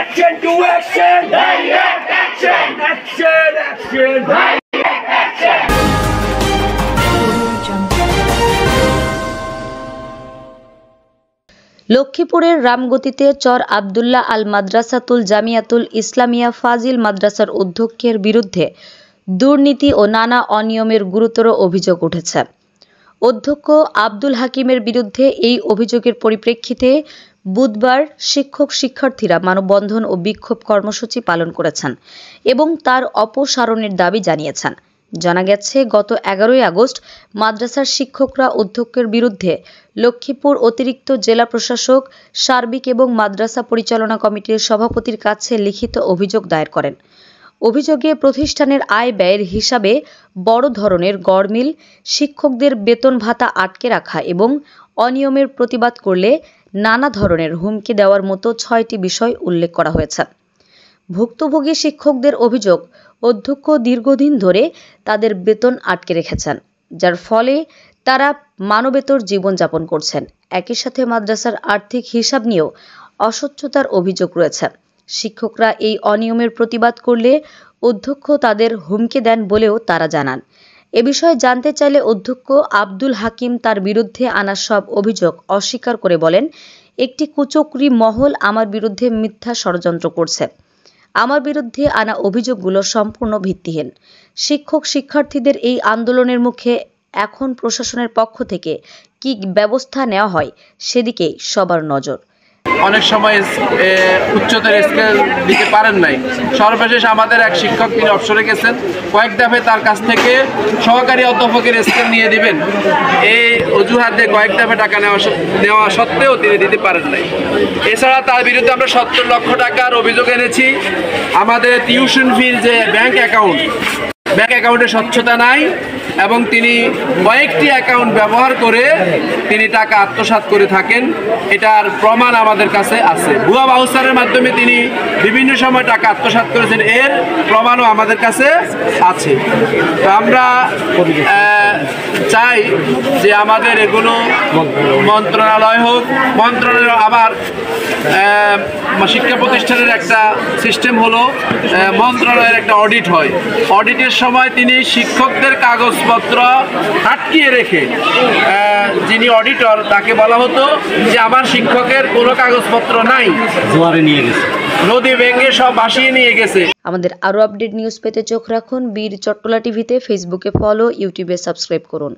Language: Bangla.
Action to action! Direct action! Action, action! Direct action! লক্ষ্মীপুরের রামগতিতে চর আব্দুল্লাহ আল মাদ্রাসাতুল জামিয়াতুল ইসলামিয়া ফাজিল মাদ্রাসার অধ্যক্ষের বিরুদ্ধে দুর্নীতি ও নানা অনিয়মের গুরুতর অভিযোগ উঠেছে। অধ্যক্ষ আব্দুল হাকিমের বিরুদ্ধে এই অভিযোগের পরিপ্রেক্ষিতে বুধবার শিক্ষার্থীরা মানববন্ধন ও বিক্ষোভ কর্মসূচি পালন করেছেন এবং তার অপসারণের দাবি জানিয়েছেন। জানা গেছে, গত 11 আগস্ট মাদ্রাসার শিক্ষকরা অধ্যক্ষের বিরুদ্ধে লক্ষ্মীপুর অতিরিক্ত জেলা প্রশাসক, সার্বিক এবং মাদ্রাসা পরিচালনা কমিটির সভাপতির কাছে লিখিত অভিযোগ দায়ের করেন। অভিযোগে প্রতিষ্ঠানের আয় ব্যয়ের হিসাবে বড় ধরনের গড়মিল, শিক্ষকদের বেতন ভাতা আটকে রাখা এবং অনিয়মের প্রতিবাদ করলে নানা ধরনের হুমকি দেওয়ার মতো 6টি বিষয় উল্লেখ করা হয়েছে। ভুক্তভোগী শিক্ষকদের অভিযোগ, অধ্যক্ষ দীর্ঘদিন ধরে তাদের বেতন আটকে রেখেছেন, যার ফলে তারা মানবেতর জীবনযাপন করছেন। একই সাথে মাদ্রাসার আর্থিক হিসাব নিয়েও অস্বচ্ছতার অভিযোগ রয়েছে। শিক্ষকরা এই অনিয়মের প্রতিবাদ করলে অধ্যক্ষ তাদের হুমকি দেন বলেও তারা জানান। এ বিষয়ে জানতে চাইলে অধ্যক্ষ আব্দুল হাকিম তার বিরুদ্ধে আনা সব অভিযোগ অস্বীকার করে বলেন, একটি কুচক্রী মহল আমার বিরুদ্ধে মিথ্যা ষড়যন্ত্র করছে। আমার বিরুদ্ধে আনা অভিযোগগুলো সম্পূর্ণ ভিত্তিহীন। শিক্ষার্থীদের এই আন্দোলনের মুখে এখন প্রশাসনের পক্ষ থেকে কি ব্যবস্থা নেওয়া হয় সেদিকেই সবার নজর। অনেক সময় উচ্চতর স্কেল দিতে পারেন নাই। সর্বশেষ আমাদের এক শিক্ষক, তিনি অবসরে গেছেন, কয়েক দফে তার কাছ থেকে সহকারী অধ্যাপকের স্কেল নিয়ে দিবেন, এই অজুহাতে কয়েক দফে টাকা নেওয়া সত্ত্বেও তিনি দিতে পারেন নাই। এছাড়া তার বিরুদ্ধে আমরা 70 লক্ষ টাকার অভিযোগ এনেছি। আমাদের টিউশন ফির যে ব্যাংক অ্যাকাউন্টে স্বচ্ছতা নাই এবং তিনি কয়েকটি অ্যাকাউন্ট ব্যবহার করে তিনি টাকা আত্মসাৎ করে থাকেন, এটার প্রমাণ আমাদের কাছে আছে। ভুয়া বাউচারের মাধ্যমে তিনি বিভিন্ন সময় টাকা আত্মসাৎ করেছেন, এর প্রমাণও আমাদের কাছে আছে। তো আমরা চাই যে আমাদের এগুলো মন্ত্রণালয় হোক, মন্ত্রণালয় আবার শিক্ষা প্রতিষ্ঠানের একটা সিস্টেম হলো মন্ত্রণালয়ের একটা অডিট হয়। অডিটের সময় তিনি শিক্ষকদের কাগজপত্র আটকিয়ে রেখে যিনি অডিটর তাকে বলা হতো যে আমার শিক্ষকের কোনো কাগজপত্র নাই, জোয়ারে নিয়ে গেছে, নদী ভেঙে সব ভাসিয়ে নিয়ে গেছে। আমাদের আরো আপডেট নিউজ পেতে চোখ রাখুন বীর চট্টলা টিভিতে, ফেসবুকে ফলো, ইউটিউবে সাবস্ক্রাইব করুন।